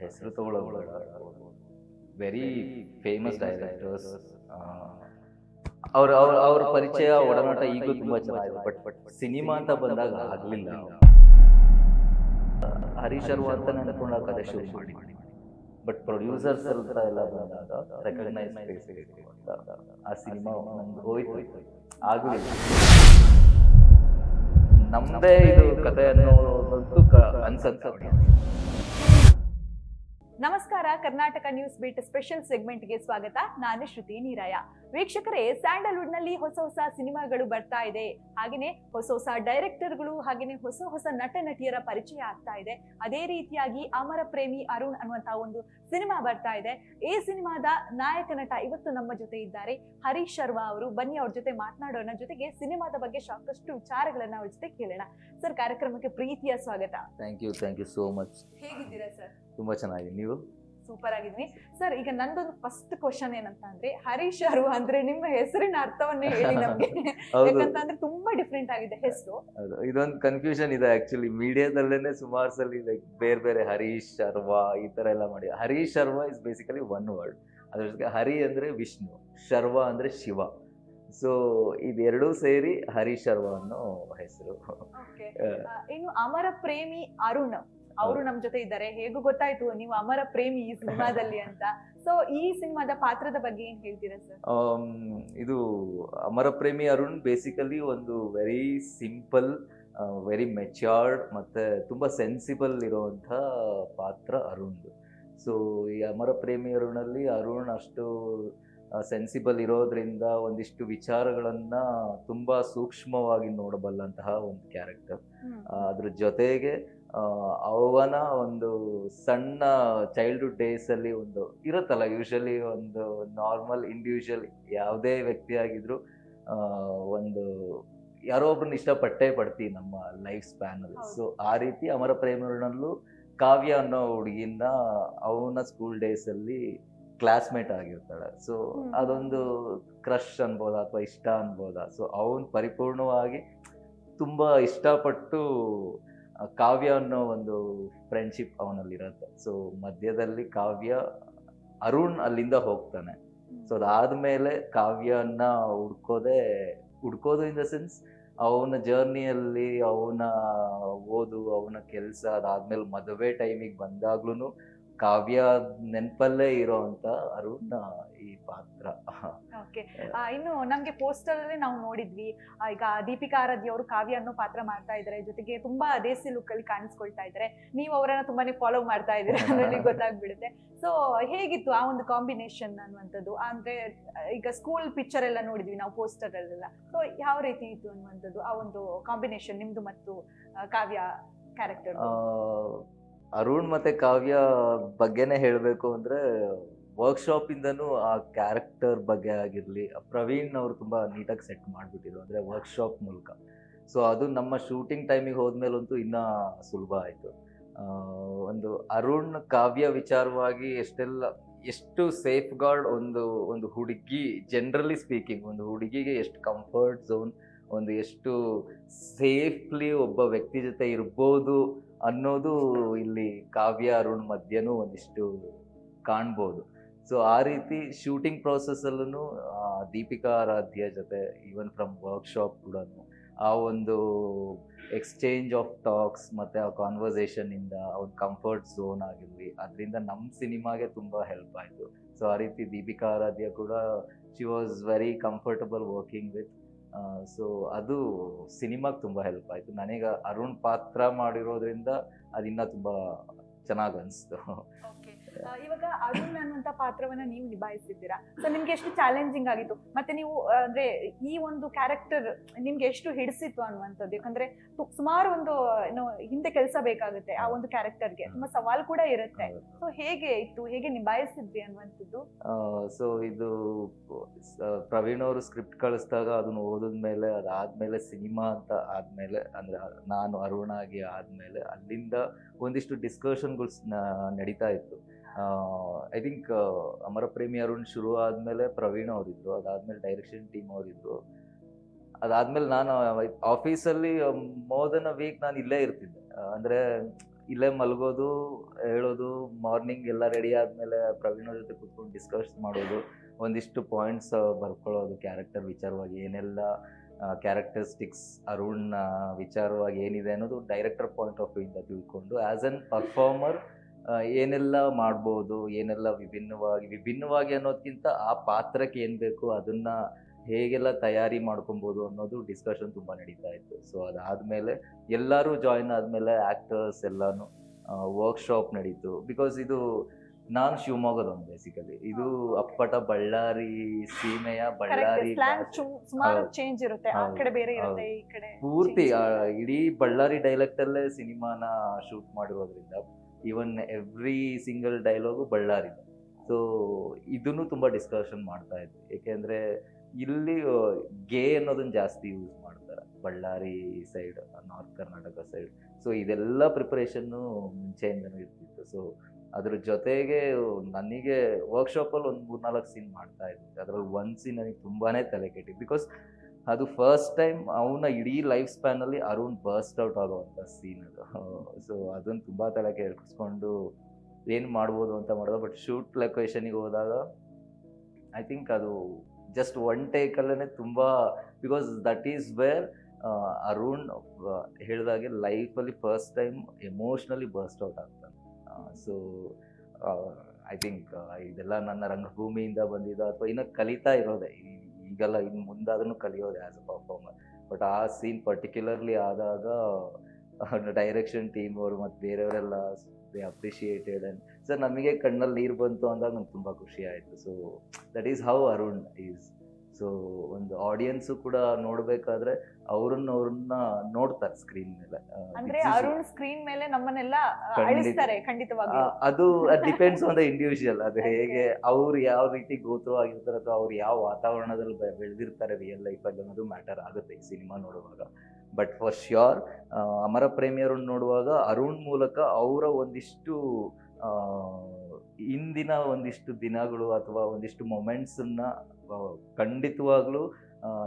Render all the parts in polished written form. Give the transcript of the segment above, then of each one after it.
ಹೆಸರು ತಗೊಳ್ಳೋದು ಬೇಡ, ವೆರಿ ಫೇಮಸ್ ಡೈರೆಕ್ಟರ್ಸ್, ಅವ್ರ ಪರಿಚಯ ಒಡನಾಟ ಈಗಲೂ ತುಂಬಾ ಚೆನ್ನಾಗಿದೆ. ಬಟ್ ಸಿನಿಮಾ ಅಂತ ಬಂದಾಗ ಆಗ್ಲಿಲ್ಲ. ಹರೀಶ್ ಶರ್ವಾ ಅಂತ ಅನ್ಕೊಂಡ ಕಥೆ ಶುರು ಮಾಡಿ, ಬಟ್ ಪ್ರೊಡ್ಯೂಸರ್ಸ್ ಅಂತ ಎಲ್ಲ ಬಂದಾಗ ರೆಕಗ್ನೈಸ್ ಬೇಸಿಗೆ ಅಂತ ಆ ಸಿನಿಮಾ ನಮ್ದು ಹೋಯ್ತು, ಆಗಲಿಲ್ಲ. ನಮ್ದೇ ಇದು ಕಥೆ ಅನ್ನೋದಂತೂ ಅನ್ಸತ್ತೆ. ನಮಸ್ಕಾರ, ಕರ್ನಾಟಕ ನ್ಯೂಸ್ ಬೀಟ್ ಸ್ಪೆಷಲ್ ಸೆಗ್ಮೆಂಟ್ಗೆ ಸ್ವಾಗತ. ನಾನು ಶ್ರುತಿ ನೀರಾಯ. ವೀಕ್ಷಕರೇ, ಸ್ಯಾಂಡಲ್ವುಡ್ ನಲ್ಲಿ ಹೊಸ ಹೊಸ ಸಿನಿಮಾಗಳು ಬರ್ತಾ ಇದೆ, ಹಾಗೇನೆ ಹೊಸ ಡೈರೆಕ್ಟರ್ಗಳು, ಹಾಗೇನೆ ಹೊಸ ನಟ ನಟಿಯರ ಪರಿಚಯ ಆಗ್ತಾ ಇದೆ. ಅದೇ ರೀತಿಯಾಗಿ ಅಮರ ಪ್ರೇಮಿ ಅರುಣ್ ಅನ್ನುವಂತಹ ಒಂದು ಸಿನಿಮಾ ಬರ್ತಾ ಇದೆ. ಈ ಸಿನಿಮಾದ ನಾಯಕ ನಟ ಇವತ್ತು ನಮ್ಮ ಜೊತೆ ಇದ್ದಾರೆ, ಹರೀಶ್ ಶರ್ವಾ ಅವರು. ಬನ್ನಿ ಅವ್ರ ಜೊತೆ ಮಾತನಾಡೋಣ, ಜೊತೆಗೆ ಸಿನಿಮಾದ ಬಗ್ಗೆ ಸಾಕಷ್ಟು ವಿಚಾರಗಳನ್ನ ಅವ್ರ ಜೊತೆ ಕೇಳೋಣ. ಸರ್, ಕಾರ್ಯಕ್ರಮಕ್ಕೆ ಪ್ರೀತಿಯ ಸ್ವಾಗತ. Thank you so much. ಹೇಗಿದ್ದೀರಾ ಸರ್? ತುಂಬಾ ಚೆನ್ನಾಗಿದೆ, ನೀವು? ಸೂಪರ್ ಆಗಿದ್ವಿ ಸರ್. ಈಗ ನಂದೊಂದು ಫಸ್ಟ್ ಕ್ವಶನ್ ಏನಂತ ಅಂದ್ರೆ, ಹರೀಶ್ ಶರ್ವಾ ಅಂದ್ರೆ ನಿಮ್ಮ ಹೆಸರಿನ ಅರ್ಥವನ್ನೇ ಹೇಳಿ ನಮ್ಗೆ. ಯಾಕಂತಂದ್ರೆ ತುಂಬಾ ಡಿಫ್ರೆಂಟ್ ಆಗಿದೆ ಹೆಸರು. ಇದೊಂದು ಕನ್ಫ್ಯೂಷನ್ ಇದೆ ಆಕ್ಚುಲಿ. ಮೀಡಿಯಾದಲ್ಲೇನೆ ಸುಮಾರು ಸಲ ಲೈಕ್ ಬೇರೆ ಹರೀಶ್ ಶರ್ವಾ ಈ ತರ ಎಲ್ಲ ಮಾಡಿ. Harish Sharva is basically one word. ಅದ್ರ ಜೊತೆಗೆ ಹರಿ ಅಂದ್ರೆ ವಿಷ್ಣು, ಶರ್ವಾ ಅಂದ್ರೆ ಶಿವ. ಸೊ ಇದೆರಡೂ ಸೇರಿ ಹರೀಶ್ ಶರ್ವಾ ಅನ್ನೋ ಹೆಸರು. ಇನ್ನು ಅಮರ ಪ್ರೇಮಿ ಅರುಣ್ ಅವರು ನಮ್ ಜೊತೆ ಇದ್ದಾರೆ. ಹೇಗೂ ಗೊತ್ತಾಯ್ತು ನೀವು ಅಮರ ಪ್ರೇಮಿ ಈ ಸಿನಿಮಾದಲ್ಲಿ ಅಂತ. ಸೊ ಈ ಸಿನಿಮಾದ ಪಾತ್ರದ ಬಗ್ಗೆ ಏನ್ ಹೇಳ್ತೀರಾ ಸರ್? ಇದು ಅಮರ ಪ್ರೇಮಿ ಅರುಣ್ ಬೇಸಿಕಲಿ ಒಂದು ವೆರಿ ಸಿಂಪಲ್, ವೆರಿ ಮೆಚ್ಯೂರ್ಡ್ ಮತ್ತೆ ತುಂಬಾ ಸೆನ್ಸಿಬಲ್ ಇರುವಂತ ಪಾತ್ರ ಅರುಣ್. ಸೊ ಈ ಅಮರ ಪ್ರೇಮಿ ಅರುಣಲ್ಲಿ ಅರುಣ್ ಅಷ್ಟು ಸೆನ್ಸಿಬಲ್ ಇರೋದ್ರಿಂದ ಒಂದಿಷ್ಟು ವಿಚಾರಗಳನ್ನ ತುಂಬಾ ಸೂಕ್ಷ್ಮವಾಗಿ ನೋಡಬಲ್ಲಂತಹ ಒಂದು ಕ್ಯಾರೆಕ್ಟರ್. ಅದ್ರ ಜೊತೆಗೆ ಅವನ ಒಂದು ಸಣ್ಣ ಚೈಲ್ಡ್ಹುಡ್ ಡೇಸ್ ಅಲ್ಲಿ ಒಂದು ಇರುತ್ತಲ್ಲ, ಯೂಶಲಿ ಒಂದು ನಾರ್ಮಲ್ ಇಂಡಿವಿಜುವಲ್ ಯಾವುದೇ ವ್ಯಕ್ತಿ ಆಗಿದ್ರು ಒಂದು ಯಾರೋ ಒಬ್ರನ್ನ ಇಷ್ಟಪಟ್ಟೇ ಪಡ್ತೀವಿ ನಮ್ಮ ಲೈಫ್ ಸ್ಪ್ಯಾನ್ ಅಲ್ಲಿ. ಸೊ ಆ ರೀತಿ ಅಮರ ಪ್ರೇಮಿಗಳಲ್ಲೂ ಕಾವ್ಯ ಅನ್ನೋ ಹುಡುಗಿನ ಅವನ ಸ್ಕೂಲ್ ಡೇಸ್ ಅಲ್ಲಿ ಕ್ಲಾಸ್ಮೇಟ್ ಆಗಿರ್ತಾಳೆ. ಸೊ ಅದೊಂದು ಕ್ರಶ್ ಅನ್ಬೋದಾ ಅಥವಾ ಇಷ್ಟ ಅನ್ಬೋದಾ. ಸೊ ಅವನ್ ಪರಿಪೂರ್ಣವಾಗಿ ತುಂಬಾ ಇಷ್ಟಪಟ್ಟು ಕಾವ್ಯ ಅನ್ನೋ ಒಂದು ಫ್ರೆಂಡ್ಶಿಪ್ ಅವನಲ್ಲಿರುತ್ತೆ. ಸೊ ಮಧ್ಯದಲ್ಲಿ ಕಾವ್ಯ ಅರುಣ್ ಅಲ್ಲಿಂದ ಹೋಗ್ತಾನೆ. ಸೊ ಅದಾದ್ಮೇಲೆ ಕಾವ್ಯನ ಹುಡ್ಕೋದು ಇನ್ ದ ಸೆನ್ಸ್ ಅವನ ಜರ್ನಿಯಲ್ಲಿ ಅವನ ಓದು, ಅವನ ಕೆಲಸ, ಅದಾದ್ಮೇಲೆ ಮದುವೆ ಟೈಮಿಗೆ ಬಂದಾಗ್ಲೂ ಕಾವ್ಯ ನೆನಪಲ್ಲೇ ಇರೋಂತ ಅರುಣ್ ಈ ಪಾತ್ರ. ಇನ್ನು ನಮ್ಗೆ ಪೋಸ್ಟರ್ ಅಲ್ಲಿ ನಾವು ನೋಡಿದ್ವಿ, ಈಗ ದೀಪಿಕಾ ಆರಾಧ್ಯ ಅವರು ಕಾವ್ಯ ಅನ್ನೋ ಪಾತ್ರ ಮಾಡ್ತಾ ಇದ್ದಾರೆ, ಜೊತೆಗೆ ತುಂಬಾ ದೇಸಿ ಲುಕ್ ಅಲ್ಲಿ ಕಾಣಿಸ್ಕೊಳ್ತಾ ಇದ್ದಾರೆ. ನೀವು ಅವರನ್ನ ತುಂಬಾನೇ ಫಾಲೋ ಮಾಡ್ತಾ ಇದ್ದೀರಾ ಅನ್ನೋದು ಗೊತ್ತಾಗ್ಬಿಡುತ್ತೆ. ಸೊ ಹೇಗಿತ್ತು ಆ ಒಂದು ಕಾಂಬಿನೇಷನ್ ಅನ್ನುವಂಥದ್ದು? ಅಂದ್ರೆ ಈಗ ಸ್ಕೂಲ್ ಪಿಕ್ಚರ್ ಎಲ್ಲ ನೋಡಿದ್ವಿ ನಾವು ಪೋಸ್ಟರ್ ಅಲ್ಲೆಲ್ಲ. ಸೊ ಯಾವ ರೀತಿ ಇತ್ತು ಅನ್ನುವಂಥದ್ದು ಆ ಒಂದು ಕಾಂಬಿನೇಷನ್ ನಿಮ್ದು ಮತ್ತು ಕಾವ್ಯ ಕ್ಯಾರೆಕ್ಟರ್? ಅರುಣ್ ಮತ್ತೆ ಕಾವ್ಯ ಬಗ್ಗೆನೇ ಹೇಳಬೇಕು ಅಂದ್ರೆ, ವರ್ಕ್ಶಾಪ್ ಇಂದನೂ ಆ ಕ್ಯಾರೆಕ್ಟರ್ ಬಗ್ಗೆ ಆಗಿರ್ಲಿ ಪ್ರವೀಣ್ ಅವರು ತುಂಬಾ ನೀಟಾಗಿ ಸೆಟ್ ಮಾಡಿಬಿಟ್ಟಿದ್ರು, ಅಂದ್ರೆ ವರ್ಕ್ಶಾಪ್ ಮೂಲಕ. ಸೊ ಅದು ನಮ್ಮ ಶೂಟಿಂಗ್ ಟೈಮಿಗೆ ಹೋದ್ಮೇಲಂತೂ ಇನ್ನ ಸುಲಭ ಆಯ್ತು. ಒಂದು ಅರುಣ್ ಕಾವ್ಯ ವಿಚಾರವಾಗಿ ಎಷ್ಟು ಸೇಫ್ ಗಾರ್ಡ್ ಒಂದು ಹುಡುಗಿ, ಜನರಲಿ ಸ್ಪೀಕಿಂಗ್ ಒಂದು ಹುಡುಗಿಗೆ ಎಷ್ಟು ಕಂಫರ್ಟ್ ಝೋನ್, ಒಂದು ಎಷ್ಟು ಸೇಫ್ಲಿ ಒಬ್ಬ ವ್ಯಕ್ತಿ ಜೊತೆ ಇರ್ಬೋದು ಅನ್ನೋದು ಇಲ್ಲಿ ಕಾವ್ಯ ಅರುಣ್ ಮಧ್ಯನೂ ಒಂದಿಷ್ಟು ಕಾಣ್ಬೋದು. ಸೊ ಆ ರೀತಿ ಶೂಟಿಂಗ್ ಪ್ರಾಸೆಸ್ ಅಲ್ಲೂ ದೀಪಿಕಾ ಆರಾಧ್ಯ ಜೊತೆ ಈವನ್ ಫ್ರಮ್ ವರ್ಕ್ಶಾಪ್ ಕೂಡ ಆ ಒಂದು ಎಕ್ಸ್ಚೇಂಜ್ ಆಫ್ ಟಾಕ್ಸ್ ಮತ್ತೆ ಆ ಕಾನ್ವರ್ಸೇಷನ್ ಇಂದ ಒಂದು ಕಂಫರ್ಟ್ ಝೋನ್ ಆಗಿರ್ಲಿ, ಅದರಿಂದ ನಮ್ಮ ಸಿನಿಮಾಗೆ ತುಂಬಾ ಹೆಲ್ಪ್ ಆಯ್ತು. ಸೊ ಆ ರೀತಿ ದೀಪಿಕಾ ಆರಾಧ್ಯ ಕೂಡ she was very comfortable working with. So ಅದು ಸಿನಿಮಾಗೆ ತುಂಬಾ ಹೆಲ್ಪ್ ಆಯ್ತು. ನನಗೆ ಅರುಣ್ ಪಾತ್ರ ಮಾಡಿರೋದ್ರಿಂದ ಅದಿನ್ನ ತುಂಬಾ ಚೆನ್ನಾಗಿ ಅನಿಸ್ತು. ಇವಾಗ ಅರುಣ್ ಅನ್ನುವಂತ ಪಾತ್ರವನ್ನ ನೀವು ನಿಭಾಯಿಸಿದ್ದೀರಾ. ಸೊ ನಿಮ್ಗೆ ಎಷ್ಟು ಚಾಲೆಂಜಿಂಗ್ ಆಗಿತ್ತು, ಮತ್ತೆ ನೀವು ಅಂದ್ರೆ ಈ ಒಂದು ಕ್ಯಾರೆಕ್ಟರ್ ನಿಮ್ಗೆ ಎಷ್ಟು ಹಿಡಿಸಿತ್ತು ಅನ್ನುವಂಥದ್ದು? ಯಾಕಂದ್ರೆ ಸುಮಾರು ಒಂದು ಹಿಂದೆ ಕೆಲಸ ಬೇಕಾಗುತ್ತೆ ಆ ಒಂದು ಕ್ಯಾರೆಕ್ಟರ್ಗೆ, ತುಂಬಾ ಸವಾಲ್ ಕೂಡ ಇರುತ್ತೆ. ಸೊ ಹೇಗೆ ಇತ್ತು, ಹೇಗೆ ನಿಭಾಯಿಸಿದ್ರಿ ಅನ್ನುವಂಥದ್ದು? ಸೊ ಇದು ಪ್ರವೀಣ್ ಅವರು ಸ್ಕ್ರಿಪ್ಟ್ ಕಳಿಸಿದಾಗ ಅದನ್ನ ಓದಿದ್ಮೇಲೆ, ಅದಾದ್ಮೇಲೆ ಸಿನಿಮಾ ಅಂತ ಆದ್ಮೇಲೆ, ಅಂದ್ರೆ ನಾನು ಅರುಣ್ ಆಗಿ ಆದ್ಮೇಲೆ ಅಲ್ಲಿಂದ ಒಂದಿಷ್ಟು ಡಿಸ್ಕಷನ್ಗಳು ನಡೀತಾ ಇತ್ತು. ಐ ಥಿಂಕ್ ಅಮರ ಪ್ರೇಮಿ ಅರುಣ್ ಶುರು ಆದ್ಮೇಲೆ ಪ್ರವೀಣ್ ಅವರಿದ್ರು, ಅದಾದ್ಮೇಲೆ ಡೈರೆಕ್ಷನ್ ಟೀಮ್ ಅವರಿದ್ರು, ಅದಾದ್ಮೇಲೆ ನಾನು ಆಫೀಸಲ್ಲಿ ಮೋರ್ ದೆನ್ ಅ ವೀಕ್ ನಾನು ಇಲ್ಲೇ ಇರ್ತಿದ್ದೆ. ಅಂದ್ರೆ ಇಲ್ಲೇ ಮಲಗೋದು, ಹೇಳೋದು, ಮಾರ್ನಿಂಗ್ ಎಲ್ಲ ರೆಡಿ ಆದಮೇಲೆ ಪ್ರವೀಣ್ ಅವ್ರ ಜೊತೆ ಕೂತ್ಕೊಂಡು ಡಿಸ್ಕಸ್ ಮಾಡೋದು, ಒಂದಿಷ್ಟು ಪಾಯಿಂಟ್ಸ್ ಬರ್ಕೊಳ್ಳೋದು ಕ್ಯಾರೆಕ್ಟರ್ ವಿಚಾರವಾಗಿ ಏನೆಲ್ಲ ಕ್ಯಾರೆಕ್ಟರಿಸ್ಟಿಕ್ಸ್ ಅರುಣ್ ವಿಚಾರವಾಗಿ ಏನಿದೆ ಅನ್ನೋದು ಡೈರೆಕ್ಟರ್ ಪಾಯಿಂಟ್ ಆಫ್ ವ್ಯೂ ಇಂದ ತಿಳ್ಕೊಂಡು ಆ್ಯಸ್ ಅನ್ ಪರ್ಫಾರ್ಮರ್ ಏನೆಲ್ಲ ಮಾಡ್ಬೋದು, ಏನೆಲ್ಲ ವಿಭಿನ್ನವಾಗಿ ಅನ್ನೋದಕ್ಕಿಂತ ಆ ಪಾತ್ರಕ್ಕೆ ಏನು ಬೇಕು ಅದನ್ನು ಹೇಗೆಲ್ಲ ತಯಾರಿ ಮಾಡ್ಕೊಬೋದು ಅನ್ನೋದು ಡಿಸ್ಕಷನ್ ತುಂಬ ನಡೀತಾ ಇತ್ತು. ಸೊ ಅದಾದಮೇಲೆ ಎಲ್ಲರೂ ಜಾಯಿನ್ ಆದಮೇಲೆ ಆ್ಯಕ್ಟರ್ಸ್ ಎಲ್ಲನೂ ವರ್ಕ್ಶಾಪ್ ನಡೀತು. ಬಿಕಾಸ್ ಇದು ನಾನು ಶಿವಮೊಗ್ಗದವನು ಬೇಸಿಕಲಿ, ಇದು ಅಪ್ಪಟ ಬಳ್ಳಾರಿ ಸೀಮೆಯ ಬಳ್ಳಾರಿ ಸುಮಾರು ಚೇಂಜ್ ಇರುತ್ತೆ, ಆ ಹೌದು, ಕಡೆ ಬೇರೆ ಹೌದು. ಇರುತ್ತೆ, ಈ ಕಡೆ ಪೂರ್ತಿ change ಇರುತ್ತೆ. ಇಡೀ ಬಳ್ಳಾರಿ ಡೈಲೆಕ್ಟಲ್ಲೇ ಸಿನಿಮಾನ ಶೂಟ್ ಮಾಡಿರೋದ್ರಿಂದ even every single dialogue Ballari. So ಇದನ್ನು ತುಂಬ ಡಿಸ್ಕಷನ್ ಮಾಡ್ತಾ ಇದ್ವಿ, ಏಕೆಂದರೆ ಇಲ್ಲಿ ಗೇ ಅನ್ನೋದನ್ನ ಜಾಸ್ತಿ ಯೂಸ್ ಮಾಡ್ತಾರೆ Ballari side, north Karnataka side. So ಇದೆಲ್ಲ ಪ್ರಿಪರೇಷನ್ನು ಮುಂಚೆಯಿಂದನೂ ಇರ್ತಿತ್ತು. ಸೊ ಅದ್ರ ಜೊತೆಗೆ ನನಗೆ ವರ್ಕ್ಶಾಪಲ್ಲಿ ಒಂದು 3-4 ಸೀನ್ ಮಾಡ್ತಾ ಇದ್ದೆ. ಅದರಲ್ಲಿ ಒಂದು ಸೀನ್ ನನಗೆ ತುಂಬಾ ತಲೆ ಕೆಟ್ಟಿ, ಬಿಕಾಸ್ ಅದು ಫಸ್ಟ್ ಟೈಮ್ ಅವನ ಇಡೀ ಲೈಫ್ ಸ್ಪ್ಯಾನಲ್ಲಿ ಅರುಣ್ ಬರ್ಸ್ಟ್ ಔಟ್ ಆಗೋವಂಥ ಸೀನ್ ಅದು. ಸೊ ಅದನ್ನು ತುಂಬ ತಲೆ ಕೆಡಿಸ್ಕೊಂಡು ಏನು ಮಾಡ್ಬೋದು ಅಂತ ಮಾಡಿದೆ. ಬಟ್ ಶೂಟ್ ಲೊಕೇಶನಿಗೆ ಹೋದಾಗ ಐ ಥಿಂಕ್ ಅದು ಜಸ್ಟ್ ಒನ್ ಟೇಕಲ್ಲೇ ತುಂಬ, because that is where Arun ಹೇಳಿದಾಗೆ ಲೈಫಲ್ಲಿ first time emotionally burst out ಆಗ್ತಾನೆ. ಸೊ ಐ ಥಿಂಕ್ ಇದೆಲ್ಲ ನನ್ನ ರಂಗಭೂಮಿಯಿಂದ ಬಂದಿದ್ದ ಅಥವಾ ಇನ್ನು ಕಲಿತಾ ಇರೋದೆ, ಈಗೆಲ್ಲ ಇನ್ನು ಮುಂದಾದ್ರೂ ಕಲಿಯೋದೆ ಆ್ಯಸ್ ಅ ಪರ್ಫಾರ್ಮರ್. ಬಟ್ ಆ ಸೀನ್ ಪರ್ಟಿಕ್ಯುಲರ್ಲಿ ಆದಾಗ ಡೈರೆಕ್ಷನ್ ಟೀಮ್ ಅವರು ಮತ್ತು ಬೇರೆಯವರೆಲ್ಲ ದೇ ಅಪ್ರಿಷಿಯೇಟೆಡ್ ಆ್ಯಂಡ್ ಸರ್ ನಮಗೆ ಕಣ್ಣಲ್ಲಿ ನೀರು ಬಂತು ಅಂದಾಗ ನಂಗೆ ತುಂಬ ಖುಷಿ ಆಯಿತು. So that is how Arun is. So ಒಂದು ಆಡಿಯನ್ಸು ಕೂಡ ನೋಡಬೇಕಾದ್ರೆ ಅವ್ರನ್ನ ನೋಡ್ತಾರೆ ಸ್ಕ್ರೀನ್ ಮೇಲೆ. ಅಂದ್ರೆ ಅರುಣ್ ಸ್ಕ್ರೀನ್ ಮೇಲೆ ನಮ್ಮನ್ನೆಲ್ಲ ಖಂಡಿತ. ಅಳಿಸ್ತಾರೆ ಖಂಡಿತವಾಗಿ. ಅದು ಡಿಪೆಂಡ್ಸ್ ಆನ್ ದ ಇಂಡಿವಿಜುವಲ್. ಅದು ಹೇಗೆ ಅವ್ರು ಯಾವ ರೀತಿ ಗೋತ್ರ ಆಗಿರ್ತಾರೆ ಅಥವಾ ಅವ್ರು ಯಾವ ವಾತಾವರಣದಲ್ಲಿ ಬೆಳೆದಿರ್ತಾರೆ ರಿಯಲ್ ಲೈಫಲ್ಲಿ ಅನ್ನೋದು ಮ್ಯಾಟರ್ ಆಗುತ್ತೆ ಈ ಸಿನಿಮಾ ನೋಡುವಾಗ. ಬಟ್ ಫಾರ್ ಶ್ಯೂರ್ ಅಮರ ಪ್ರೇಮಿಯರನ್ನು ನೋಡುವಾಗ ಅರುಣ್ ಮೂಲಕ ಅವರ ಒಂದಿಷ್ಟು ಇಂದಿನ ಒಂದಿಷ್ಟು ದಿನಗಳು ಅಥವಾ ಒಂದಿಷ್ಟು ಮೊಮೆಂಟ್ಸನ್ನ ಖಂಡಿತವಾಗ್ಲೂ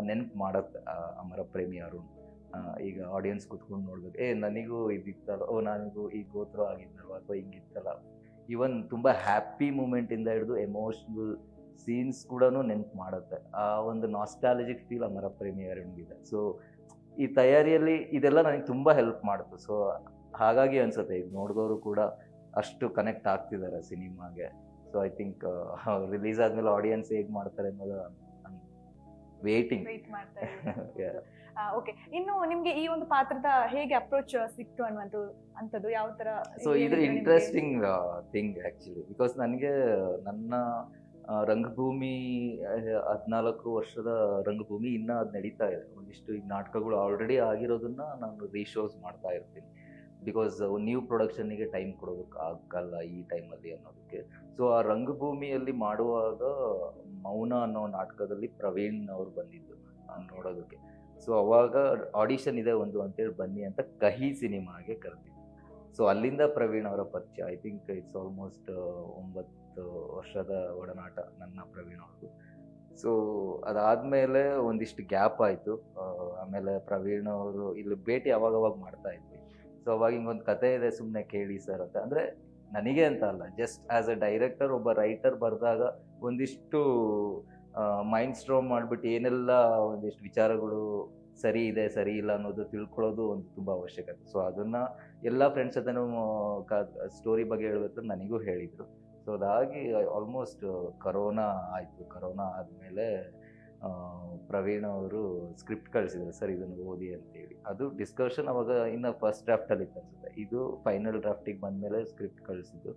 ನೆನಪು ಮಾಡುತ್ತೆ ಅಮರ ಪ್ರೇಮಿ ಅರುಣ್. ಈಗ ಆಡಿಯನ್ಸ್ ಕೂತ್ಕೊಂಡು ನೋಡ್ಬೇಕು, ನನಗೂ ಇದಿತ್ತಲ್ಲ, ನನಗೂ ಈ ಗೋತ್ರ ಆಗಿದ್ದಲ್ವ ಅಥವಾ ಹಿಂಗಿತ್ತಲ್ಲ. ಈವನ್ ತುಂಬ ಹ್ಯಾಪಿ ಮೂಮೆಂಟಿಂದ ಹಿಡಿದು ಎಮೋಷ್ನಲ್ ಸೀನ್ಸ್ ಕೂಡ ನೆನಪು ಮಾಡುತ್ತೆ. ಆ ಒಂದು ನಾಸ್ಟಾಲಜಿಕ್ ಫೀಲ್ ಅಮರ ಪ್ರೇಮಿ ಅರುಣ್ಗಿದೆ. ಸೊ ಈ ತಯಾರಿಯಲ್ಲಿ ಇದೆಲ್ಲ ನನಗೆ ತುಂಬ ಹೆಲ್ಪ್ ಮಾಡ್ತು. ಸೊ ಹಾಗಾಗಿ ಅನ್ಸುತ್ತೆ ಈಗ ನೋಡಿದವರು ಕೂಡ ಅಷ್ಟು ಕನೆಕ್ಟ್ ಆಗ್ತಿದ್ದಾರೆ ಸಿನಿಮಾಗೆ. ಸೊ ಐ ಥಿಂಕ್ ರಿಲೀಸ್ ಆದ್ಮೇಲೆ ಆಡಿಯನ್ಸ್ ಹೇಗೆ ಮಾಡ್ತಾರೆ ಅನ್ನೋದು ವೇಟಿಂಗ್. ವೇಟ್ ಮಾಡ್ತಾ ಇದ್ದೀನಿ. ಓಕೆ, ಇನ್ನು ನಿಮ್ಗೆ ಈ ಒಂದು ಪಾತ್ರದ ಹೇಗೆ ಅಪ್ರೋಚ್ ಸಿಕ್ತು ಅಂತದ್ದು ಯಾವ ತರ? ಸೊ ಇದು ಇಂಟ್ರೆಸ್ಟಿಂಗ್ ಥಿಂಗ್ ಆ್ಯಕ್ಚುಲಿ, ಬಿಕಾಸ್ ನನಗೆ ನನ್ನ ರಂಗಭೂಮಿ 14 ವರ್ಷದ ರಂಗಭೂಮಿ ಇನ್ನೂ ಅದು ನಡೀತಾ ಇದೆ. ಒಂದಿಷ್ಟು ಈ ನಾಟಕಗಳು ಆಲ್ರೆಡಿ ಆಗಿರೋದನ್ನ ನಾನು ರೀಶೋಸ್ ಮಾಡ್ತಾ ಇರ್ತೀನಿ. ಬಿಕಾಸ್ ನ್ಯೂ ಪ್ರೊಡಕ್ಷನ್ನಿಗೆ ಟೈಮ್ ಕೊಡೋದಕ್ಕೆ ಆಗಲ್ಲ ಈ ಟೈಮಲ್ಲಿ ಅನ್ನೋದಕ್ಕೆ. ಸೊ ಆ ರಂಗಭೂಮಿಯಲ್ಲಿ ಮಾಡುವಾಗ ಮೌನ ಅನ್ನೋ ನಾಟಕದಲ್ಲಿ ಪ್ರವೀಣ್ ಅವರು ಬಂದಿದ್ದು ನೋಡೋದಕ್ಕೆ. ಸೊ ಅವಾಗ ಆಡಿಷನ್ ಇದೆ ಒಂದು ಅಂತೇಳಿ ಬನ್ನಿ ಅಂತ ಕಹಿ ಸಿನಿಮಾಗೆ ಕರೆದಿದ್ದು. ಸೊ ಅಲ್ಲಿಂದ ಪ್ರವೀಣ್ ಅವರ ಪರಿಚಯ. ಐ ಥಿಂಕ್ ಇಟ್ಸ್ ಆಲ್ಮೋಸ್ಟ್ 9 ವರ್ಷದ ಒಡನಾಟ ನನ್ನ ಪ್ರವೀಣ್ ಅವ್ರದ್ದು. ಸೊ ಅದಾದಮೇಲೆ ಒಂದಿಷ್ಟು ಗ್ಯಾಪ್ ಆಯಿತು. ಆಮೇಲೆ ಪ್ರವೀಣ್ ಅವರು ಇಲ್ಲಿ ಭೇಟಿ ಅವಾಗವಾಗ ಮಾಡ್ತಾ ಇದ್ವಿ. ಸೊ ಅವಾಗ ಹಿಂಗೊಂದು ಕತೆ ಇದೆ ಸುಮ್ಮನೆ ಕೇಳಿ ಸರ್ ಅಂತ. ಅಂದರೆ ನನಗೆ ಅಂತ ಅಲ್ಲ, ಜಸ್ಟ್ ಆ್ಯಸ್ ಅ ಡೈರೆಕ್ಟರ್ ಒಬ್ಬ ರೈಟರ್ ಬರೆದಾಗ ಒಂದಿಷ್ಟು ಮೈಂಡ್ ಸ್ಟ್ರೋಮ್ ಮಾಡಿಬಿಟ್ಟು ಏನೆಲ್ಲ ಒಂದಿಷ್ಟು ವಿಚಾರಗಳು ಸರಿ ಇದೆ ಸರಿ ಇಲ್ಲ ಅನ್ನೋದು ತಿಳ್ಕೊಳ್ಳೋದು ಒಂದು ತುಂಬ ಅವಶ್ಯಕತೆ. ಸೊ ಅದನ್ನು ಎಲ್ಲ ಫ್ರೆಂಡ್ಸ್ ಜೊತೆನೂ ಸ್ಟೋರಿ ಬಗ್ಗೆ ಹೇಳಬೇಕು ನನಗೂ ಹೇಳಿದರು. ಸೊ ಅದಾಗಿ ಆಲ್ಮೋಸ್ಟ್ ಕರೋನಾ ಆಯಿತು. ಕರೋನಾ ಆದಮೇಲೆ ಪ್ರವೀಣ್ ಅವರು ಸ್ಕ್ರಿಪ್ಟ್ ಕಳಿಸಿದ್ರು, ಸರ್ ಇದನ್ನು ಓದಿ ಅಂತೇಳಿ. ಅದು ಡಿಸ್ಕಷನ್ ಅವಾಗ ಇನ್ನು ಫಸ್ಟ್ ಡ್ರಾಫ್ಟಲ್ಲಿ ಇತ್ತು ಅನ್ಸುತ್ತೆ. ಇದು ಫೈನಲ್ ಡ್ರಾಫ್ಟಿಗೆ ಬಂದಮೇಲೆ ಸ್ಕ್ರಿಪ್ಟ್ ಕಳಿಸಿದ್ದು.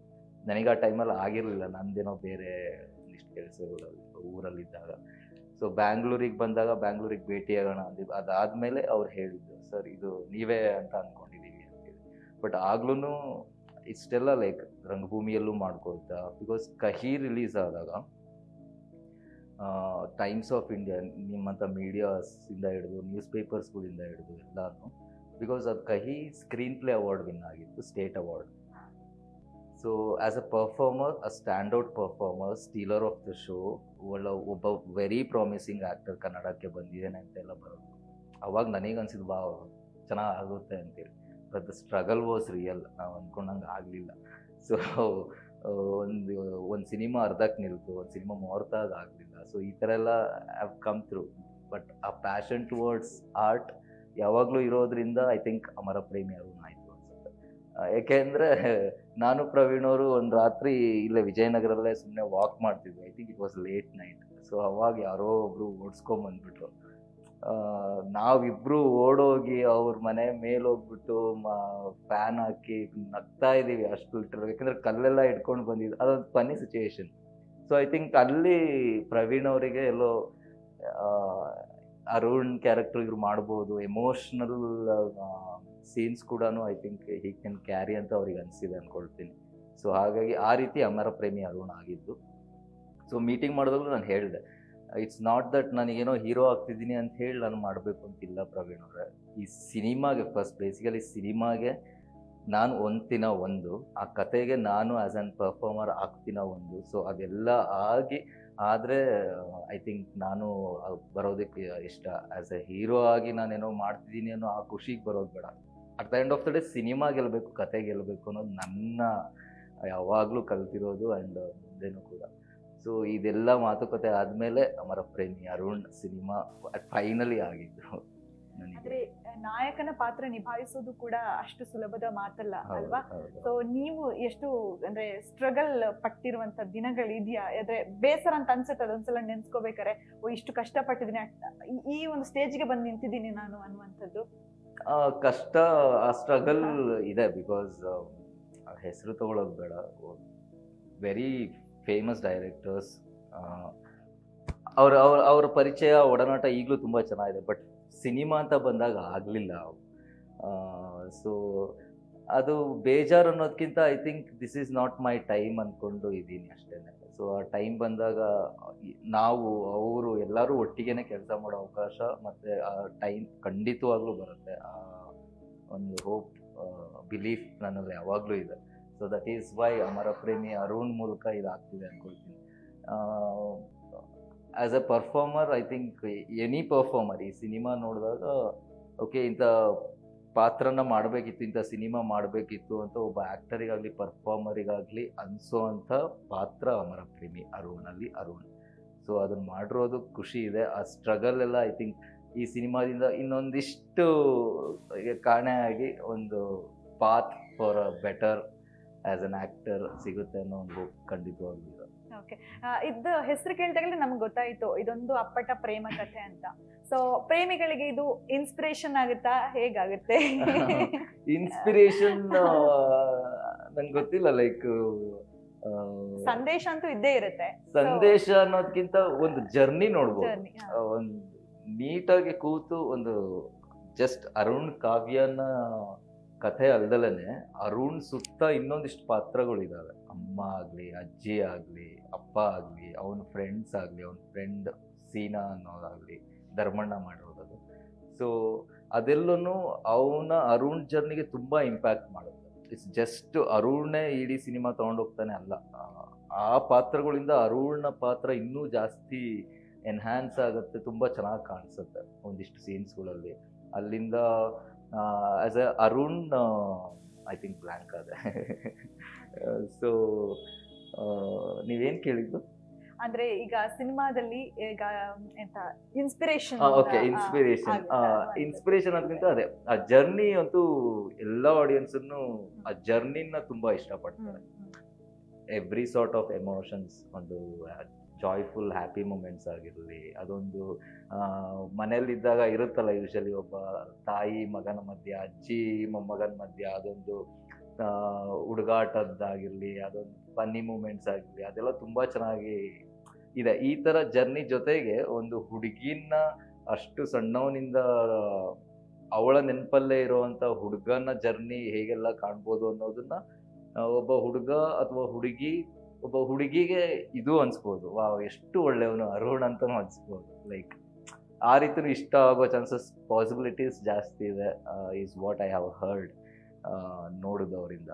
ನನಗೆ ಆ ಟೈಮಲ್ಲಿ ಆಗಿರಲಿಲ್ಲ, ನಂದೇನೋ ಬೇರೆ ಒಂದಿಷ್ಟು ಕೆಲಸಗಳಲ್ಲಿ ಊರಲ್ಲಿದ್ದಾಗ. ಸೊ ಬ್ಯಾಂಗ್ಳೂರಿಗೆ ಬಂದಾಗ ಬ್ಯಾಂಗ್ಳೂರಿಗೆ ಭೇಟಿಯಾಗೋಣ ಅಂದಿದ್ದು. ಅದಾದಮೇಲೆ ಅವ್ರು ಹೇಳಿದ್ದು, ಸರ್ ಇದು ನೀವೇ ಅಂತ ಅಂದ್ಕೊಂಡಿದ್ದೀವಿ ಅಂತೇಳಿ. ಬಟ್ ಆಗ್ಲೂ ಇಷ್ಟೆಲ್ಲ ಲೈಕ್ ರಂಗಭೂಮಿಯಲ್ಲೂ ಮಾಡ್ಕೊಳ್ತಾ, ಬಿಕಾಸ್ ಕಹಿ ರಿಲೀಸ್ ಆದಾಗ ಟೈಮ್ಸ್ ಆಫ್ ಇಂಡಿಯಾ ನಿಮ್ಮಂಥ ಮೀಡಿಯಾಸಿಂದ ಹಿಡಿದು ನ್ಯೂಸ್ ಪೇಪರ್ಸ್ಗಳಿಂದ ಹಿಡಿದು ಎಲ್ಲನೂ, ಬಿಕಾಸ್ ಅದು ಕಹಿ ಸ್ಕ್ರೀನ್ ಪ್ಲೇ ಅವಾರ್ಡ್ ವಿನ್ ಆಗಿತ್ತು, state award. So as a performer, a standout performer, stealer of the show, ಒಬ್ಬ ವೆರಿ ಪ್ರಾಮಿಸಿಂಗ್ ಆ್ಯಕ್ಟರ್ ಕನ್ನಡಕ್ಕೆ ಬಂದಿದ್ದೇನೆ ಅಂತೆಲ್ಲ ಬರೋದು. ಅವಾಗ ನನಗೆ ಅನ್ಸಿದ್ದು ಚೆನ್ನಾಗುತ್ತೆ ಅಂತೇಳಿ. But the struggle was real. ನಾವು ಅಂದ್ಕೊಂಡಂಗೆ ಆಗಲಿಲ್ಲ. ಸೊ ಒಂದು ಸಿನಿಮಾ ಅರ್ಧಕ್ಕೆ ನಿಲ್ತು, ಒಂದು ಸಿನಿಮಾ ಮುಹೂರ್ತಾಗ ಆಗಲಿಲ್ಲ. ಸೊ ಈ ಥರ ಎಲ್ಲ ಹ್ಯಾವ್ ಕಮ್ ಥ್ರೂ. ಬಟ್ ಆ ಪ್ಯಾಷನ್ ಟುವರ್ಡ್ಸ್ ಆರ್ಟ್ ಯಾವಾಗಲೂ ಇರೋದ್ರಿಂದ ಐ ಥಿಂಕ್ ಅಮರ ಪ್ರೇಮಿ ಅರುಣ್ ಆಯಿತು ಅನ್ಸುತ್ತೆ. ಏಕೆಂದರೆ ನಾನು ಪ್ರವೀಣ್ ಅವರು ಒಂದು ರಾತ್ರಿ ಇಲ್ಲೇ ವಿಜಯನಗರಲ್ಲೇ ಸುಮ್ಮನೆ ವಾಕ್ ಮಾಡ್ತಿದ್ವಿ. I think it was late night. So ಅವಾಗ ಯಾರೋ ಒಬ್ರು ಓಡಿಸ್ಕೊಂಬಂದ್ಬಿಟ್ರು. ನಾವಿಬ್ರು ಓಡೋಗಿ ಅವ್ರ ಮನೆ ಮೇಲೆ ಹೋಗ್ಬಿಟ್ಟು ಫ್ಯಾನ್ ಹಾಕಿ ನಗ್ತಾ ಇದ್ದೀವಿ ಅಷ್ಟು ಲಿಟರ್. ಯಾಕಂದ್ರೆ ಕಲ್ಲೆಲ್ಲ ಇಟ್ಕೊಂಡು ಬಂದಿದ್ದು, ಅದೊಂದು funny situation. So I think ಅಲ್ಲಿ ಪ್ರವೀಣ್ ಅವರಿಗೆ ಎಲ್ಲೋ ಅರುಣ್ ಕ್ಯಾರೆಕ್ಟರ್ ಇವ್ರು ಮಾಡ್ಬೋದು, ಎಮೋಷ್ನಲ್ ಸೀನ್ಸ್ ಕೂಡ I think he can carry ಅಂತ ಅವ್ರಿಗೆ ಅನಿಸಿದೆ ಅಂದ್ಕೊಳ್ತೀನಿ. ಸೊ ಹಾಗಾಗಿ ಆ ರೀತಿ ಅಮರ ಪ್ರೇಮಿ ಅರುಣ್ ಆಗಿದ್ದು. ಸೊ ಮೀಟಿಂಗ್ ಮಾಡಿದಾಗಲೂ ನಾನು ಹೇಳಿದೆ, ಇಟ್ಸ್ ನಾಟ್ ದಟ್ ನನಗೇನೋ ಹೀರೋ ಆಗ್ತಿದ್ದೀನಿ ಅಂತ ಹೇಳಿ ನಾನು ಮಾಡಬೇಕು ಅಂತಿಲ್ಲ ಪ್ರವೀಣ್ ಅವರೇ. ಈ ಸಿನಿಮಾಗೆ ಫಸ್ಟ್ ಬೇಸಿಕಲಿ ಸಿನಿಮಾಗೆ ನಾನು ಒಂದ್ತಿನ ಒಂದು, ಆ ಕತೆಗೆ ನಾನು ಆ್ಯಸ್ ಆ್ಯನ್ ಪರ್ಫಾರ್ಮರ್ ಆಗ್ತೀನ ಒಂದು. ಸೊ ಅದೆಲ್ಲ ಆಗಿ ಆದರೆ ಐ ಥಿಂಕ್ ನಾನು ಬರೋದಕ್ಕೆ ಇಷ್ಟ. ಆ್ಯಸ್ ಎ ಹೀರೋ ಆಗಿ ನಾನೇನೋ ಮಾಡ್ತಿದ್ದೀನಿ ಅನ್ನೋ ಆ ಖುಷಿಗೆ ಬರೋದು ಬೇಡ. At the end of the day cinema ಗೆಲ್ಲಬೇಕು, ಕತೆ ಗೆಲ್ಲಬೇಕು ಅನ್ನೋದು ನನ್ನ ಯಾವಾಗಲೂ ಕಲ್ತಿರೋದು ಆ್ಯಂಡ್ ಮುಂದೆನೂ ಕೂಡ. ಸೊ ಇದೆಲ್ಲ ಮಾತುಕತೆ ಆದಮೇಲೆ ಅಮರ ಪ್ರೇಮಿ ಅರುಣ್ ಸಿನಿಮಾ ಫೈನಲಿ ಆಗಿದ್ದು ನನಗೆ. ಅಂದ್ರೆ ನಾಯಕನ ಪಾತ್ರ ನಿಭಾಯಿಸೋದು ಕೂಡ ಅಷ್ಟು ಸುಲಭದ ಮಾತಲ್ಲ ಅಲ್ವಾ? ಸೊ ನೀವು ಎಷ್ಟು ಅಂದ್ರೆ ಸ್ಟ್ರಗಲ್ ಪಟ್ಟಿರುವಂತ ದಿನಗಳಿದ್ಯಾ? ಅಂದ್ರೆ ಬೇಸರ ಅಂತ ಅನ್ಸುತ್ತೆ ಅದೊಂದ್ಸಲ ನೆನ್ಸ್ಕೋಬೇಕಾರೆ, ಇಷ್ಟು ಕಷ್ಟ ಪಟ್ಟಿದ್ದೀನಿ, ಈ ಒಂದು ಸ್ಟೇಜ್ಗೆ ಬಂದು ನಿಂತಿದ್ದೀನಿ ನಾನು ಅನ್ನುವಂಥದ್ದು. ಕಷ್ಟ, ಆ ಸ್ಟ್ರಗಲ್ ಇದೆ. ಬಿಕಾಸ್ ಹೆಸರು ತಗೊಳ್ಳೋದು ಬೇಡ, ವೆರಿ ಫೇಮಸ್ ಡೈರೆಕ್ಟರ್ಸ್, ಅವ್ರ ಪರಿಚಯ ಒಡನಾಟ ಈಗಲೂ ತುಂಬ ಚೆನ್ನಾಗಿದೆ. ಬಟ್ ಸಿನಿಮಾ ಅಂತ ಬಂದಾಗ ಆಗಲಿಲ್ಲ. ಸೊ ಅದು ಬೇಜಾರು ಅನ್ನೋದಕ್ಕಿಂತ I think this is not my time ಅಂದ್ಕೊಂಡು ಇದ್ದೀನಿ ಅಷ್ಟೇ. ಸೊ ಆ ಟೈಮ್ ಬಂದಾಗ ನಾವು ಅವರು ಎಲ್ಲರೂ ಒಟ್ಟಿಗೆ ಕೆಲಸ ಮಾಡೋ ಅವಕಾಶ ಮತ್ತು ಆ ಟೈಮ್ ಖಂಡಿತವಾಗ್ಲೂ ಬರುತ್ತೆ. ಆ ಒಂದು ಹೋಪ್, ಬಿಲೀಫ್ ನನ್ನಲ್ಲಿ ಯಾವಾಗಲೂ ಇದೆ. ಸೊ ದಟ್ ಈಸ್ ವೈ ಅಮರ ಪ್ರೇಮಿ ಅರುಣ್ ಮೂಲಕ ಇದಾಗ್ತಿದೆ ಅಂದ್ಕೊಳ್ತೀನಿ. As A performer I think any performer ಈ ಸಿನಿಮಾ ನೋಡಿದಾಗ ಓಕೆ ಇಂಥ ಪಾತ್ರನ ಮಾಡಬೇಕಿತ್ತು, ಇಂಥ ಸಿನಿಮಾ ಮಾಡಬೇಕಿತ್ತು ಅಂತ ಒಬ್ಬ ಆ್ಯಕ್ಟರಿಗಾಗಲಿ ಪರ್ಫಾರ್ಮರಿಗಾಗಲಿ ಅನಿಸೋ ಅಂಥ ಪಾತ್ರ ಅಮರ ಪ್ರೇಮಿ ಅರುಣಲ್ಲಿ ಅರುಣ್. ಸೊ ಅದನ್ನು ಮಾಡಿರೋದು ಖುಷಿ ಇದೆ. ಆ ಸ್ಟ್ರಗಲ್ ಎಲ್ಲ ಐ ಥಿಂಕ್ ಈ ಸಿನಿಮಾದಿಂದ ಇನ್ನೊಂದಿಷ್ಟು ಕಾಣೆಯಾಗಿ ಒಂದು path for a better as an actor ಸಿಗುತ್ತೆ ಅನ್ನೋ ಒಂದು ಹೋಪ್ ಖಂಡಿತವಾಗ್ಲೂ ಇದೆ. ಓಕೆ, ಇದು ಹೆಸರು ಕೇಳಿದಾಗಲೇ ನಮ್ಗೆ ಗೊತ್ತಾಯ್ತು ಇದೊಂದು ಅಪ್ಪಟ ಪ್ರೇಮ ಕಥೆ ಅಂತ. ಸೊ ಪ್ರೇಮಿಗಳಿಗೆ ಇದು ಇನ್ಸ್ಪಿರೇಷನ್ ಆಗುತ್ತಾ, ಹೇಗಾಗುತ್ತೆ? ಇನ್ಸ್ಪಿರೇಷನ್ ನಂಗೆ ಗೊತ್ತಿಲ್ಲ. ಲೈಕ್ ಸಂದೇಶ ಅಂತೂ ಇದ್ದೇ ಇರುತ್ತೆ. ಸಂದೇಶ ಅನ್ನೋದಕ್ಕಿಂತ ಒಂದು ಜರ್ನಿ ನೋಡ್ಬೋದು. ಒಂದು ನೀಟಾಗಿ ಕೂತು ಒಂದು ಜಸ್ಟ್ ಅರುಣ್ ಕಾವ್ಯನ ಕಥೆ ಅಲ್ದಲೇ ಅರುಣ್ ಸುತ್ತ ಇನ್ನೊಂದಿಷ್ಟು ಪಾತ್ರಗಳಿದ್ದಾವೆ. ಅಮ್ಮ ಆಗಲಿ, ಅಜ್ಜಿ ಆಗಲಿ, ಅಪ್ಪ ಆಗಲಿ, ಅವನ ಫ್ರೆಂಡ್ಸ್ ಆಗಲಿ, ಅವನ ಫ್ರೆಂಡ್ ಸೀನಾ ಅನ್ನೋದಾಗಲಿ, ಧರ್ಮಣ್ಣ ಮಾಡಿರೋದು. ಸೊ ಅದೆಲ್ಲೂ ಅವನ ಅರುಣ್ ಜರ್ನಿಗೆ ತುಂಬ ಇಂಪ್ಯಾಕ್ಟ್ ಮಾಡುತ್ತೆ. ಇಟ್ಸ್ ಜಸ್ಟ್ ಅರುಣೇ ಇಡೀ ಸಿನಿಮಾ ತೊಗೊಂಡೋಗ್ತಾನೆ ಅಲ್ಲ, ಆ ಪಾತ್ರಗಳಿಂದ ಅರುಣ್ನ ಪಾತ್ರ ಇನ್ನೂ ಜಾಸ್ತಿ ಎನ್ಹ್ಯಾನ್ಸ್ ಆಗುತ್ತೆ, ತುಂಬ ಚೆನ್ನಾಗಿ ಕಾಣಿಸುತ್ತೆ ಒಂದಿಷ್ಟು ಸೀನ್ಸ್ಗಳಲ್ಲಿ. ಅಲ್ಲಿಂದ as A Arun I think blank ಅದೇ. ಸೊ ನೀವೇನು ಕೇಳಿದ್ದು? ಅಂದ್ರೆ ಈಗ ಸಿನಿಮಾದಲ್ಲಿ ಈಗ ಎಂತ ಇನ್ಸ್ಪಿರೇಷನ್? ಓಕೆ, ಇನ್ಸ್ಪಿರೇಷನ್ ಅದಕ್ಕಿಂತ ಅದೇ ಆ ಜರ್ನಿ ಅಂತೂ ಎಲ್ಲ ಆಡಿಯನ್ಸನ್ನು ಆ ಜರ್ನಿನ ತುಂಬಾ ಇಷ್ಟಪಡ್ತಾರೆ. ಎವ್ರಿ ಸಾರ್ಟ್ ಆಫ್ ಎಮೋಷನ್ಸ್, ಒಂದು ಜಾಯ್ಫುಲ್ ಹ್ಯಾಪಿ ಮೂಮೆಂಟ್ಸ್ ಆಗಿರಲಿ, ಅದೊಂದು ಮನೇಲಿದ್ದಾಗ ಇರುತ್ತಲ್ಲ ಯೂಶಲಿ ಒಬ್ಬ ತಾಯಿ ಮಗನ ಮಧ್ಯ, ಅಜ್ಜಿ ಮೊಮ್ಮಗನ ಮಧ್ಯ ಅದೊಂದು ಹುಡುಗಾಟದ್ದಾಗಿರಲಿ, ಅದೊಂದು ಫನ್ನಿ ಮೂಮೆಂಟ್ಸ್ ಆಗಿರಲಿ, ಅದೆಲ್ಲ ತುಂಬ ಚೆನ್ನಾಗಿ ಇದೆ. ಈ ಥರ ಜರ್ನಿ ಜೊತೆಗೆ ಒಂದು ಹುಡುಗಿನ ಅಷ್ಟು ಸಣ್ಣವನಿಂದ ಅವಳ ನೆನಪಲ್ಲೇ ಇರುವಂಥ ಹುಡುಗನ ಜರ್ನಿ ಹೇಗೆಲ್ಲ ಕಾಣ್ಬೋದು ಅನ್ನೋದನ್ನ ಒಬ್ಬ ಹುಡುಗ ಅಥವಾ ಒಬ್ಬ ಹುಡುಗಿಗೆ ಇದು ಅನ್ಸ್ಬೋದು, ವಾವ್ ಎಷ್ಟು ಒಳ್ಳೆಯವನು ಅರುಣ್ ಅಂತಲೂ ಅನ್ಸ್ಬೋದು. ಲೈಕ್ ಆ ರೀತಿಯೂ ಇಷ್ಟ ಆಗೋ ಚಾನ್ಸಸ್, ಪಾಸಿಬಿಲಿಟೀಸ್ ಜಾಸ್ತಿ ಇದೆ, is what I have heard ನೋಡಿದವರಿಂದ.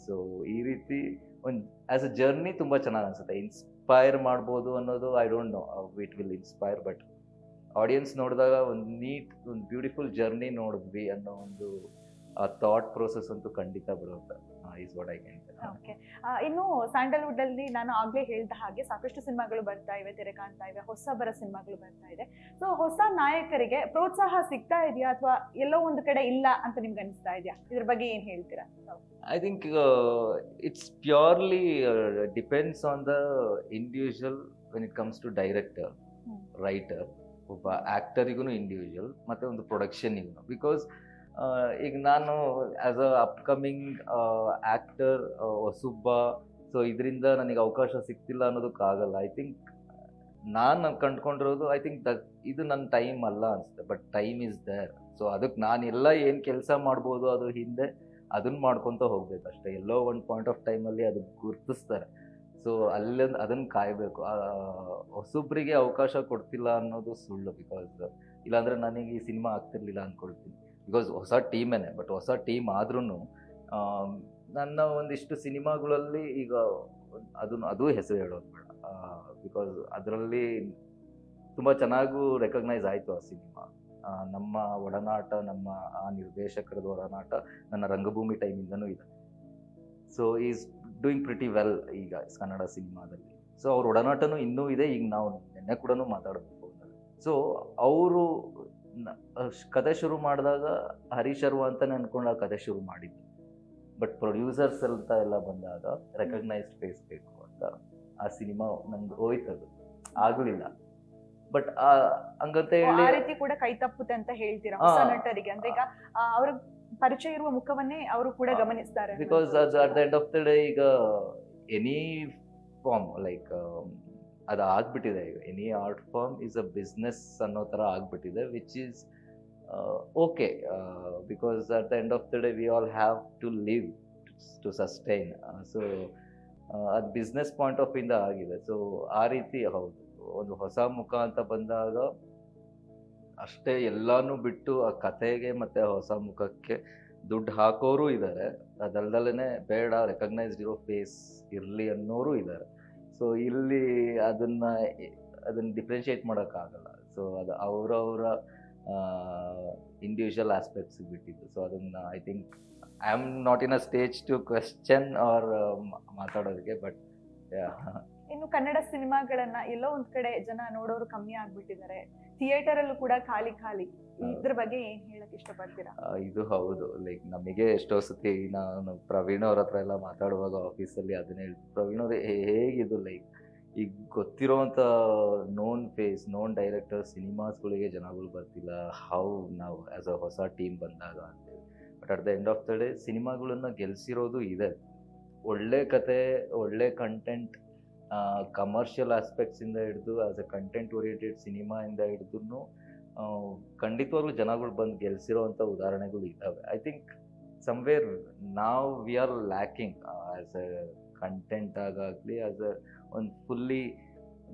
ಸೊ ಈ ರೀತಿ ಒಂದು ಆ್ಯಸ್ ಅ ಜರ್ನಿ ತುಂಬ ಚೆನ್ನಾಗಿ ಅನಿಸುತ್ತೆ. ಇನ್ಸ್ಪೈರ್ ಮಾಡ್ಬೋದು ಅನ್ನೋದು I don't no it will inspire, but audience ನೋಡಿದಾಗ ಒಂದು ಬ್ಯೂಟಿಫುಲ್ ಜರ್ನಿ ನೋಡಿದ್ವಿ ಅನ್ನೋ ಒಂದು ಆ ಥಾಟ್ ಪ್ರೋಸೆಸ್ ಅಂತೂ ಖಂಡಿತ ಬರುತ್ತೆ. Is what I can. Okay. ಇನ್ನು ಸ್ಯಾಂಡಲ್ವುಡ್ ಅಲ್ಲಿ ನಾನು ಆಗ್ಲೇ ಹೇಳ್ದ ಹಾಗೆ ಸಾಕಷ್ಟು ಸಿನಿಮಾಗಳು ಬರ್ತಾ ಇವೆ, ತೆರೆ ಕಾಣ್ತಾ ಇವೆ, ಹೊಸಬರ ಸಿನಿಮಾಗಳು ಬರ್ತಾ ಇದೆ. ಸೊ ಹೊಸ ನಾಯಕರಿಗೆ ಪ್ರೋತ್ಸಾಹ ಸಿಗ್ತಾ ಇದೆಯಾ ಅಥವಾ ಎಲ್ಲೋ ಒಂದು ಕಡೆ ಇಲ್ಲ ಅಂತ ನಿಮ್ಗೆ ಅನಿಸ್ತಾ ಇದೆಯಾ? ಇದ್ರ ಬಗ್ಗೆ ಏನ್ ಹೇಳ್ತೀರಾ? I think it's purely depends on the individual when it comes to director, writer, ಒಬ್ಬ ಆ್ಯಕ್ಟರಿಗೂ ಇಂಡಿವಿಜುವಲ್ ಮತ್ತು ಒಂದು ಪ್ರೊಡಕ್ಷನಿಗೂ. ಬಿಕಾಸ್ ಈಗ ನಾನು ಆ್ಯಸ್ ಅ ಅಪ್ಕಮಿಂಗ್ ಆ್ಯಕ್ಟರ್ ಹೊಸೊಬ್ಬ, ಸೊ ಇದರಿಂದ ನನಗೆ ಅವಕಾಶ ಸಿಗ್ತಿಲ್ಲ ಅನ್ನೋದಕ್ಕಾಗಲ್ಲ. ಐ ಥಿಂಕ್ ನಾನು ಕಂಡುಕೊಂಡಿರೋದು, ಐ ಥಿಂಕ್ ಇದು ನನ್ನ ಟೈಮ್ ಅಲ್ಲ ಅನಿಸುತ್ತೆ, but time is there. So ಅದಕ್ಕೆ ನಾನೆಲ್ಲ ಏನು ಕೆಲಸ ಮಾಡ್ಬೋದು ಅದು ಹಿಂದೆ ಅದನ್ನು ಮಾಡ್ಕೊತ ಹೋಗ್ಬೇಕು ಅಷ್ಟೇ. ಎಲ್ಲೋ ಒಂದು ಪಾಯಿಂಟ್ ಆಫ್ ಟೈಮಲ್ಲಿ ಅದನ್ನು ಗುರುತಿಸ್ತಾರೆ. ಸೊ ಅದನ್ನು ಕಾಯಬೇಕು. ಹೊಸೊಬ್ಬರಿಗೆ ಅವಕಾಶ ಕೊಡ್ತಿಲ್ಲ ಅನ್ನೋದು ಸುಳ್ಳು. ಬಿಕಾಸ್ ಇಲ್ಲಾಂದರೆ ನನಗೆ ಈ ಸಿನಿಮಾ ಆಗ್ತಿರ್ಲಿಲ್ಲ ಅಂದ್ಕೊಳ್ತೀನಿ. ಬಿಕಾಸ್ ಹೊಸ ಟೀಮೇನೆ, ಬಟ್ ಹೊಸ ಟೀಮ್ ಆದ್ರೂ ನನ್ನ ಒಂದಿಷ್ಟು ಸಿನಿಮಾಗಳಲ್ಲಿ ಈಗ ಅದು ಹೆಸರು ಹೇಳೋದು ಬೇಡ. ಬಿಕಾಸ್ ಅದರಲ್ಲಿ ತುಂಬ ಚೆನ್ನಾಗೂ ರೆಕಗ್ನೈಸ್ ಆಯಿತು ಆ ಸಿನಿಮಾ. ನಮ್ಮ ಒಡನಾಟ, ನಮ್ಮ ಆ ನಿರ್ದೇಶಕರದ ಒಡನಾಟ ನನ್ನ ರಂಗಭೂಮಿ ಟೈಮಿಂದನೂ ಇದೆ. So is doing pretty well ಈಗ ಕನ್ನಡ ಸಿನಿಮಾದಲ್ಲಿ. ಸೊ ಅವ್ರ ಒಡನಾಟನೂ ಇನ್ನೂ ಇದೆ. ಈಗ ನಾವು ನಿನ್ನೆ ಕೂಡ ಮಾತಾಡಬೇಕು. ಸೊ ಅವರು ಕತೆ ಶುರು ಮಾಡಿದಾಗ ಹರೀಶ್ ಶರ್ವ ಅಂತಲೇ ಅಂದ್ಕೊಂಡು ಆ ಕತೆ ಶುರು ಮಾಡಿದ್ದು. ಬಟ್ ಪ್ರೊಡ್ಯೂಸರ್ಸ್ ಅಂತ ಎಲ್ಲ ಬಂದಾಗ ರೆಕಗ್ನೈಸ್ಡ್ ಫೇಸ್ ಬೇಕು ಅಂತ ಆ ಸಿನಿಮಾ ನಮ್ಗೆ ಹೋಯ್ತದು, ಆಗಲಿಲ್ಲ. ಬಟ್ ಹಂಗಂತ ಹೇಳಿ ಆ ರೀತಿ ಕೂಡ ಕೈ ತಪ್ಪುತ್ತೆ ಅಂತ ಹೇಳ್ತೀರಾ ಹೊಸ ನಟರಿಗೆ? ಅಂದ್ರೆ ಈಗ ಅವ್ರ ಪರಿಚಯ ಇರುವ ಮುಖವನ್ನೇ ಅವರು ಕೂಡ ಗಮನಿಸ್ತಾರೆ. Because at the end of the day ಈಗ ಎನಿ ಫಾರ್ಮ್ ಲೈಕ್ ಅದು ಆಗ್ಬಿಟ್ಟಿದೆ. ಈಗ any art form is a business ಅನ್ನೋ ಥರ ಆಗ್ಬಿಟ್ಟಿದೆ, which is okay. Because at the end of the day we all have to live to sustain. So ಅದು business point of ಇಂದ ಆಗಿದೆ. ಸೊ ಆ ರೀತಿ ಹೌದು, ಒಂದು ಹೊಸ ಮುಖ ಅಂತ ಬಂದಾಗ ಅಷ್ಟೇ ಎಲ್ಲಾನು ಬಿಟ್ಟು ಆ ಕತೆಗೆ ಮತ್ತು ಹೊಸ ಮುಖಕ್ಕೆ ದುಡ್ಡು ಹಾಕೋರು ಇದ್ದಾರೆ. ಅದಲ್ದಲೇ ಬೇಡ ರೆಕಗ್ನೈಸ್ಡ್ ಇರೋ ಫೇಸ್ ಇರಲಿ ಅನ್ನೋರು ಇದ್ದಾರೆ. ಸೊ ಇಲ್ಲಿ ಅದನ್ನು ಡಿಫ್ರೆನ್ಷಿಯೇಟ್ ಮಾಡೋಕ್ಕಾಗಲ್ಲ. ಸೊ ಅದು ಅವರವರ ಇಂಡಿವಿಜುವಲ್ ಆಸ್ಪೆಕ್ಟ್ಸ್ ಬಿಟ್ಟಿದ್ದು. ಸೊ ಅದನ್ನು I think I am not in a stage to question or ಮಾತಾಡೋದಕ್ಕೆ. ಬಟ್ ಇನ್ನು ಕನ್ನಡ ಸಿನಿಮಾಗಳನ್ನ ಎಲ್ಲೋ ಒಂದ್ ಕಡೆ ಜನ ನೋಡೋರು ಕಮ್ಮಿ ಆಗ್ಬಿಟ್ಟಿದ್ದಾರೆ, ಥಿಯೇಟರ್ ಅಲ್ಲೂ ಕೂಡ ಖಾಲಿ. ಇದ್ರ ಬಗ್ಗೆ ಏನ್ ಹೇಳಕ್ ಇಷ್ಟಪಡ್ತೀರಾ? ಇದು ಹೌದು. ಲೈಕ್ ನಮಗೆ ಎಷ್ಟೋ ಸತಿ ನಾನು ಪ್ರವೀಣ್ ಅವ್ರ ಹತ್ರ ಎಲ್ಲ ಮಾತಾಡುವಾಗ ಆಫೀಸಲ್ಲಿ ಅದನ್ನೇ ಹೇಳ್ತೀನಿ, ಪ್ರವೀಣ್ ಅವ್ರೆ ಹೇಗಿದು ಲೈಕ್ ಈಗ ಗೊತ್ತಿರೋವಂಥ ನೋನ್ ಫೇಸ್, ನೋನ್ ಡೈರೆಕ್ಟರ್ ಸಿನಿಮಾಸ್ಗಳಿಗೆ ಜನಗಳು ಬರ್ತಿಲ್ಲ, ಹೌ ನಾವು ಆ್ಯಸ್ ಅ ಹೊಸ ಟೀಮ್ ಬಂದಾಗ ಅಂತೇಳಿ. But at the end of the day ಸಿನಿಮಾಗಳನ್ನ ಗೆಲ್ಸಿರೋದು ಇದೆ. ಒಳ್ಳೆ ಕತೆ, ಒಳ್ಳೆ ಕಂಟೆಂಟ್, ಕಮರ್ಷಿಯಲ್ ಆಸ್ಪೆಕ್ಟ್ಸಿಂದ ಹಿಡಿದು ಆಸ್ ಎ ಕಂಟೆಂಟ್ ಓರಿಯೆಂಟೆಡ್ ಸಿನಿಮಾಯಿಂದ ಹಿಡಿದು ಖಂಡಿತವಾಗ್ಲೂ ಜನಗಳು ಬಂದು ಗೆಲ್ಸಿರೋವಂಥ ಉದಾಹರಣೆಗಳು ಇದ್ದಾವೆ. ಐ ಥಿಂಕ್ ಸಮ್ವೇರ್ ನಾವು we are lacking as A content ಆಗಲಿ, ಆಸ್ ಎ ಒಂದು ಫುಲ್ಲಿ.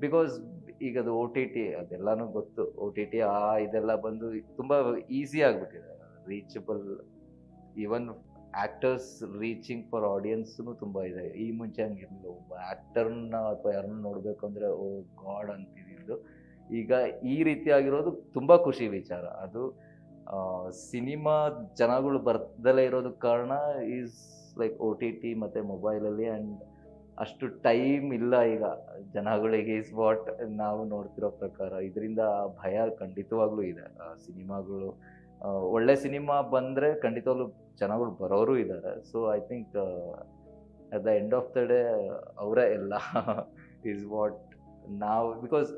ಬಿಕಾಸ್ ಈಗ ಅದು ಒ ಟಿ ಟಿ ಅದೆಲ್ಲನೂ ಗೊತ್ತು. ಒ ಟಿ ಟಿ ಇದೆಲ್ಲ ಬಂದು ತುಂಬ ಈಸಿ ಆಗಿಬಿಟ್ಟಿದೆ, reachable. Even actors reaching for ಆಡಿಯನ್ಸ್ನು ತುಂಬ ಇದೆ. ಈ ಮುಂಚೆ ಹಂಗಿರಲಿಲ್ಲ. ಒಬ್ಬ ಆ್ಯಕ್ಟರ್ನ ಅಥವಾ ಯಾರನ್ನ ನೋಡಬೇಕು ಅಂದರೆ ಓ ಗಾಡ್ ಅಂತಿದ್ದು. ಈಗ ಈ ರೀತಿಯಾಗಿರೋದು ತುಂಬ ಖುಷಿ ವಿಚಾರ. ಅದು ಸಿನಿಮಾ ಜನಗಳು ಬರ್ದಲೇ ಇರೋದಕ್ಕೆ ಕಾರಣ is like O T T ಮತ್ತು ಮೊಬೈಲಲ್ಲಿ. ಆ್ಯಂಡ್ ಅಷ್ಟು ಟೈಮ್ ಇಲ್ಲ ಈಗ ಜನಗಳಿಗೆ, ಈಸ್ ವಾಟ್ ನಾವು ನೋಡ್ತಿರೋ ಪ್ರಕಾರ. ಇದರಿಂದ ಭಯ ಖಂಡಿತವಾಗ್ಲೂ ಇದೆ. ಸಿನಿಮಾಗಳು ಒಳ್ಳೆ ಸಿನಿಮಾ ಬಂದರೆ ಖಂಡಿತವಾಗ್ಲೂ ಜನಗಳು ಬರೋರು ಇದ್ದಾರೆ. So I think at the end of the day ಅವರೇ ಎಲ್ಲ ಈಸ್ ವಾಟ್ ನಾವು. ಬಿಕಾಸ್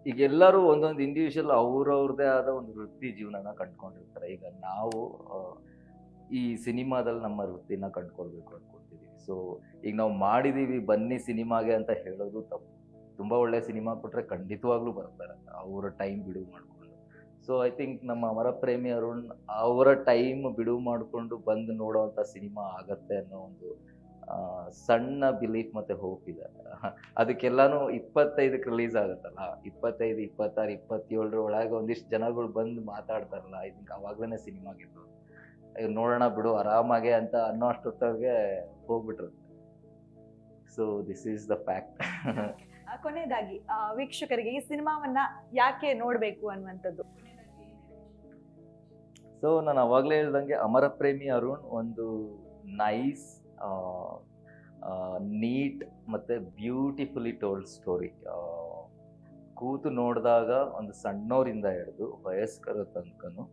ಈಗ ಎಲ್ಲರೂ ಒಂದೊಂದು ಇಂಡಿವಿಜುವಲ್ ಅವ್ರವ್ರದ್ದೇ ಆದ ಒಂದು ವೃತ್ತಿ ಜೀವನನ ಕಂಡುಕೊಂಡಿರ್ತಾರೆ. ಈಗ ನಾವು ಈ ಸಿನಿಮಾದಲ್ಲಿ ನಮ್ಮ ವೃತ್ತಿನ ಕಂಡುಕೊಳ್ಬೇಕು ಅಂದ್ಕೊಳ್ತಿದ್ದೀವಿ. ಸೊ ಈಗ ನಾವು ಮಾಡಿದ್ದೀವಿ ಬನ್ನಿ ಸಿನಿಮಾಗೆ ಅಂತ ಹೇಳೋದು ತಪ್ಪು. ತುಂಬ ಒಳ್ಳೆ ಸಿನಿಮಾ ಕೊಟ್ಟರೆ ಖಂಡಿತವಾಗ್ಲೂ ಬರ್ತಾರೆ ಅವರ ಟೈಮ್ ಬಿಡುವು ಮಾಡಿಕೊಂಡು. ಸೊ ಐ ಥಿಂಕ್ ನಮ್ಮ ಅಮರಪ್ರೇಮಿ ಅರುಣ್ ಅವರ ಟೈಮ್ ಬಿಡುವು ಮಾಡಿಕೊಂಡು ಬಂದು ನೋಡೋವಂಥ ಸಿನಿಮಾ ಆಗತ್ತೆ ಅನ್ನೋ ಒಂದು ಸಣ್ಣ ಬಿಲೀಫ್ ಮತ್ತು ಹೋಪ್ ಇದೆ. ಅದಕ್ಕೆಲ್ಲನೂ 25ಕ್ಕೆ ರಿಲೀಸ್ ಆಗುತ್ತಲ್ಲ, 25, 26, 27 ಒಳಗೆ ಒಂದಿಷ್ಟು ಜನಗಳು ಬಂದು ಮಾತಾಡ್ತಾರಲ್ಲ, ಐ ಥಿಂಕ್ ಅವಾಗಲೇ ಸಿನಿಮಾಗಿದ್ದು ನೋಡೋಣ ಬಿಡು ಆರಾಮಾಗೆ ಅಂತ ಅನ್ನೋ ಅಷ್ಟೊತ್ತಿಗೆ ಹೋಗ್ಬಿಟ್ರುತ್ತೆ. So this is the fact. ಕೊನೆಯದಾಗಿ ವೀಕ್ಷಕರಿಗೆ ಈ ಸಿನಿಮಾವನ್ನ ಯಾಕೆ ನೋಡ್ಬೇಕು ಅನ್ನುವಂಥದ್ದು? ಸೊ ನಾನು ಅವಾಗಲೇ ಹೇಳ್ದಂಗೆ ಅಮರ ಪ್ರೇಮಿ ಅರುಣ್ ಒಂದು ನೈಸ್, ನೀಟ್ ಮತ್ತು ಬ್ಯೂಟಿಫುಲಿ ಟೋಲ್ಡ್ ಸ್ಟೋರಿ. ಕೂತು ನೋಡಿದಾಗ ಒಂದು ಸಣ್ಣವರಿಂದ ಹಿಡಿದು ವಯಸ್ಕರ ತನಕನೂ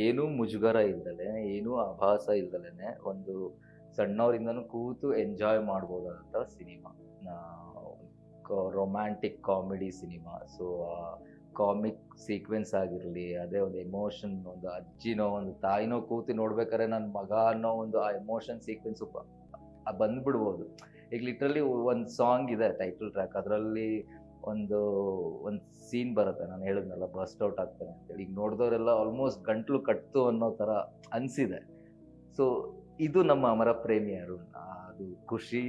ಏನೂ ಮುಜುಗರ ಇಲ್ದಲೆ, ಏನೂ ಆಭಾಸ ಇಲ್ದಲೇ ಒಂದು ಸಣ್ಣವರಿಂದನೂ ಕೂತು ಎಂಜಾಯ್ ಮಾಡ್ಬೋದಂಥ cinema. Romantic comedy cinema. So comic sequence ಆಗಿರಲಿ, ಅದೇ ಒಂದು ಎಮೋಷನ್, ಒಂದು ಅಜ್ಜಿನೋ ಒಂದು ತಾಯಿನೋ ಕೂತು ನೋಡ್ಬೇಕಾದ್ರೆ ನನ್ನ ಮಗ ಅನ್ನೋ ಒಂದು ಆ ಎಮೋಷನ್ ಸೀಕ್ವೆನ್ಸು ಬಂದ್ಬಿಡ್ಬೋದು. ಈಗ ಲಿಟ್ರಲಿ ಒಂದು ಸಾಂಗ್ ಇದೆ ಟೈಟಲ್ ಟ್ರ್ಯಾಕ್, ಅದರಲ್ಲಿ ಒಂದು ಸೀನ್ ಬರುತ್ತೆ, ನಾನು ಹೇಳಿದ್ನಲ್ಲ ಬಸ್ಟ್ ಔಟ್ ಆಗ್ತಾನೆ ಅಂತೇಳಿ. ಈಗ ನೋಡಿದವರೆಲ್ಲ ಆಲ್ಮೋಸ್ಟ್ ಗಂಟ್ಲು ಕಟ್ತು ಅನ್ನೋ ಥರ ಅನಿಸಿದೆ. ಸೊ ಇದು ನಮ್ಮ ಅಮರ ಪ್ರೇಮಿ ಅರುಣ್. ಅದು ಖುಷಿ,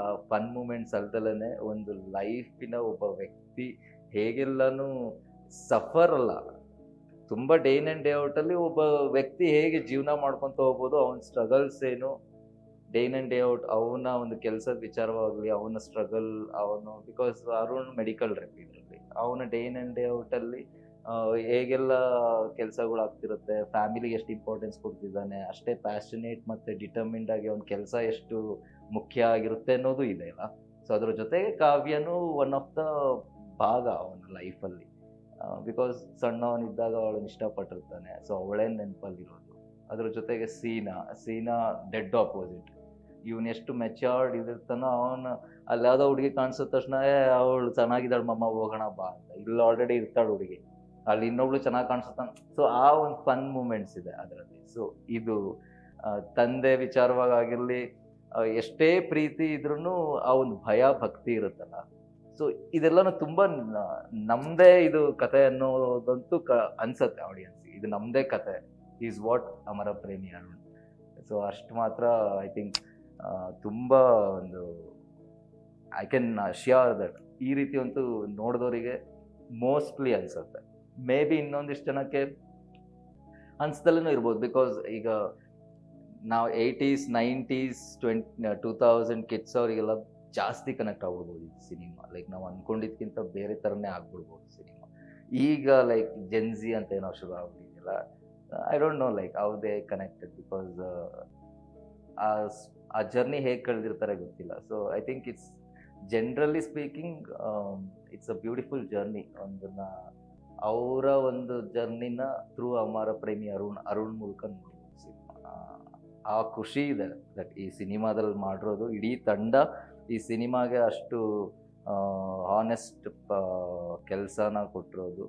ಆ ಫನ್ ಮೂಮೆಂಟ್ಸ್ ಅಲ್ದಲೇ ಒಂದು ಲೈಫಿನ ಒಬ್ಬ ವ್ಯಕ್ತಿ ಹೇಗೆಲ್ಲನೂ ಸಫರ್ ಅಲ್ಲ, ತುಂಬ ಡೇ ಇನ್ ಆ್ಯಂಡ್ ಡೇ ಔಟಲ್ಲಿ ಒಬ್ಬ ವ್ಯಕ್ತಿ ಹೇಗೆ ಜೀವನ ಮಾಡ್ಕೊತ ಹೋಗ್ಬೋದು, ಅವನ ಸ್ಟ್ರಗಲ್ಸ್ ಏನು, day in and day out ಅವನ ಒಂದು ಕೆಲಸದ ವಿಚಾರವಾಗಲಿ, ಅವನ ಸ್ಟ್ರಗಲ್, ಅವನು ಬಿಕಾಸ್ ಅರುಣ್ ಮೆಡಿಕಲ್ ರೆಪ್ ಇದರಲ್ಲಿ, ಅವನ ಡೇ ಇನ್ ಆ್ಯಂಡ್ ಡೇ ಔಟಲ್ಲಿ ಹೇಗೆಲ್ಲ ಕೆಲಸಗಳು ಆಗ್ತಿರುತ್ತೆ, ಫ್ಯಾಮಿಲಿಗೆ ಎಷ್ಟು ಇಂಪಾರ್ಟೆನ್ಸ್ ಕೊಡ್ತಿದ್ದಾನೆ, ಅಷ್ಟೇ ಪ್ಯಾಷನೇಟ್ ಮತ್ತು ಡಿಟರ್ಮಿಂಡ್ ಆಗಿ ಅವ್ನ ಕೆಲಸ ಎಷ್ಟು ಮುಖ್ಯ ಆಗಿರುತ್ತೆ ಅನ್ನೋದು ಇದೆ ಅಲ್ಲ. ಸೊ ಅದ್ರ ಜೊತೆಗೆ ಕಾವ್ಯನೂ ಒನ್ ಆಫ್ ದ ಭಾಗ ಅವನ ಲೈಫಲ್ಲಿ. ಬಿಕಾಸ್ ಸಣ್ಣವನಿದ್ದಾಗ ಅವಳನ್ನು ಇಷ್ಟಪಟ್ಟಿರ್ತಾನೆ, ಸೊ ಅವಳೇ ನೆನಪಲ್ಲಿರೋದು. ಅದ್ರ ಜೊತೆಗೆ ಸೀನಾ ಡೆಡ್ ಆಪೋಸಿಟ್. ಇವನೆಷ್ಟು ಮೆಚ್ಯೂರ್ಡ್ ಇದಿರ್ತಾನೋ ಅವನು ಅಲ್ಲಿ ಯಾವುದೋ ಹುಡುಗಿ ಕಾಣಿಸಿದ ತಕ್ಷಣ ಅವಳು ಚೆನ್ನಾಗಿದ್ದಾಳೆ ಮಮ್ಮ ಹೋಗೋಣ ಬಾ ಅಂತ. ಇಲ್ಲಿ ಆಲ್ರೆಡಿ ಇರ್ತಾಳೆ ಹುಡುಗಿ, ಅಲ್ಲಿ ಇನ್ನೊಬ್ಳು ಚೆನ್ನಾಗಿ ಕಾಣಿಸ್ತಾನೆ. ಸೊ ಆ ಒಂದು ಫನ್ ಮೂಮೆಂಟ್ಸ್ ಇದೆ ಅದರಲ್ಲಿ. ಸೊ ಇದು ತಂದೆ ವಿಚಾರವಾಗಿರಲಿ, ಎಷ್ಟೇ ಪ್ರೀತಿ ಇದ್ರೂ ಆ ಒಂದು ಭಯ ಭಕ್ತಿ ಇರುತ್ತಲ್ಲ. ಸೊ ಇದೆಲ್ಲನೂ ತುಂಬ ನಮ್ಮದೇ ಇದು ಕತೆ ಅನ್ನೋದಂತೂ ಅನ್ಸತ್ತೆ ಆಡಿಯನ್ಸ್ಗೆ, ಇದು ನಮ್ಮದೇ ಕತೆ. ಈಸ್ ವಾಟ್ ಅಮರ ಪ್ರೇಮಿ ಅರುಣ್. ಸೊ ಅಷ್ಟು ಮಾತ್ರ ಐ ಥಿಂಕ್ ತುಂಬ ಒಂದು ಐ ಕ್ಯಾನ್ ಶ್ಯೂರ್ ದಟ್ ಈ ರೀತಿ ಅಂತೂ ನೋಡಿದವರಿಗೆ ಮೋಸ್ಟ್ಲಿ ಅನ್ಸುತ್ತೆ. ಮೇ ಬಿ ಇನ್ನೊಂದಿಷ್ಟು ಜನಕ್ಕೆ ಅನ್ಸ್ದಲ್ಲೂ ಇರ್ಬೋದು. ಬಿಕಾಸ್ ಈಗ ನಾವು 80s 90s 2000 ಕಿಡ್ಸ್ ಅವರಿಗೆಲ್ಲ ಜಾಸ್ತಿ ಕನೆಕ್ಟ್ ಆಗ್ಬಿಡ್ಬೋದು ಇದು ಸಿನಿಮಾ. ಲೈಕ್ ನಾವು ಅಂದ್ಕೊಂಡಿದ್ಕಿಂತ ಬೇರೆ ಥರನೇ ಆಗ್ಬಿಡ್ಬೋದು ಸಿನಿಮಾ. ಈಗ ಲೈಕ್ ಜೆನ್ಜಿ ಅಂತ ಏನೋ ಶುರು ಆಗ್ಬಿಟ್ಟಿದೆಯಲ್ಲ, I don't know like how they connected, because ಆ ಜರ್ನಿ ಹೇಗೆ ಕಳೆದಿರ್ತಾರೆ ಗೊತ್ತಿಲ್ಲ. So I think it's generally speaking it's a beautiful journey. ಒಂದನ್ನ ಅವರ ಒಂದು ಜರ್ನಿನ ಥ್ರೂ ಅಮರ ಪ್ರೇಮಿ ಅರುಣ್ ಮೂಲಕ ನೋಡ್ಬೋದು ಸಿನಿಮಾ. ಆ ಖುಷಿ ಇದೆ ದಟ್ ಈ ಸಿನಿಮಾದಲ್ಲಿ ಮಾಡಿರೋದು. ಇಡೀ ತಂಡ ಈ ಸಿನಿಮಾಗೆ ಅಷ್ಟು ಹಾನೆಸ್ಟ್ ಕೆಲಸನ ಕೊಟ್ಟಿರೋದು.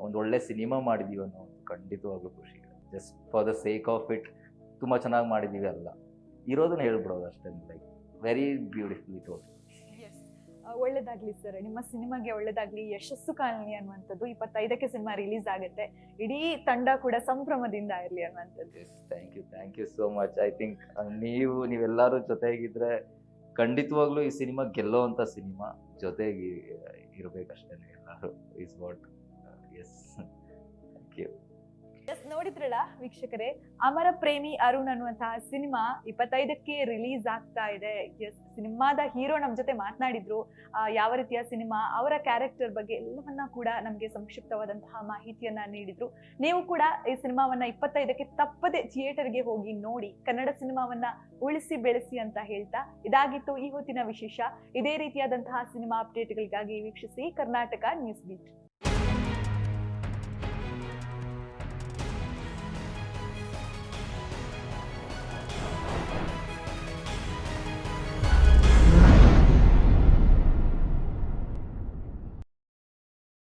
ಒಂದು ಒಳ್ಳೆ ಸಿನಿಮಾ ಮಾಡಿದ್ದೀವಿ ಅನ್ನೋ ಒಂದು ಖಂಡಿತವಾಗ್ಲೂ ಖುಷಿ ಇದೆ. Just for the sake of it ತುಂಬ ಚೆನ್ನಾಗಿ ಮಾಡಿದ್ದೀವಿ ಅಲ್ಲ, ಇರೋದನ್ನ ಹೇಳ್ಬಿಡೋದು ಅಷ್ಟೇ. Like very beautifully told. ಒಳ್ಳೇದಾಗ್ಲಿ ಸರ್, ನಿಮ್ಮ ಸಿನಿಮಾಗೆ ಒಳ್ಳೇದಾಗ್ಲಿ, ಯಶಸ್ಸು ಕಾಣಲಿ ಅನ್ನುವಂಥದ್ದು. 25ಕ್ಕೆ ಸಿನಿಮಾ ರಿಲೀಸ್ ಆಗುತ್ತೆ, ಇಡೀ ತಂಡ ಕೂಡ ಸಂಭ್ರಮದಿಂದ ಇರಲಿ ಅನ್ನುವಂಥದ್ದು. Thank you so much. I think ನೀವೆಲ್ಲರೂ ಜೊತೆಗಿದ್ರೆ ಖಂಡಿತವಾಗ್ಲೂ ಈ ಸಿನಿಮಾ ಗೆಲ್ಲೋವಂಥ ಸಿನಿಮಾ. ಜೊತೆಗೆ ಇರಬೇಕಷ್ಟೇ ಎಲ್ಲರೂ. Is what. Yes, thank you. ನೋಡಿದ್ರಲ್ಲ ವೀಕ್ಷಕರೇ, ಅಮರ ಪ್ರೇಮಿ ಅರುಣ್ ಅನ್ನುವಂತಹ ಸಿನಿಮಾ 25ಕ್ಕೆ ರಿಲೀಸ್ ಆಗ್ತಾ ಇದೆ. ಎಸ್, ಸಿನಿಮಾದ ಹೀರೋ ನಮ್ಮ ಜೊತೆ ಮಾತನಾಡಿದ್ರು. ಯಾವ ರೀತಿಯ ಸಿನಿಮಾ, ಅವರ ಕ್ಯಾರೆಕ್ಟರ್ ಬಗ್ಗೆ ಎಲ್ಲವನ್ನ ಕೂಡ ನಮಗೆ ಸಂಕ್ಷಿಪ್ತವಾದಂತಹ ಮಾಹಿತಿಯನ್ನ ನೀಡಿದ್ರು. ನೀವು ಕೂಡ ಈ ಸಿನಿಮಾವನ್ನ 25ಕ್ಕೆ ತಪ್ಪದೆ ಥಿಯೇಟರ್ಗೆ ಹೋಗಿ ನೋಡಿ, ಕನ್ನಡ ಸಿನಿಮಾವನ್ನ ಉಳಿಸಿ ಬೆಳೆಸಿ ಅಂತ ಹೇಳ್ತಾ, ಇದಾಗಿತ್ತು ಈ ಹೊತ್ತಿನ ವಿಶೇಷ. ಇದೇ ರೀತಿಯಾದಂತಹ ಸಿನಿಮಾ ಅಪ್ಡೇಟ್ಗಳಿಗಾಗಿ ವೀಕ್ಷಿಸಿ ಕರ್ನಾಟಕ ನ್ಯೂಸ್ ಬೀಟ್.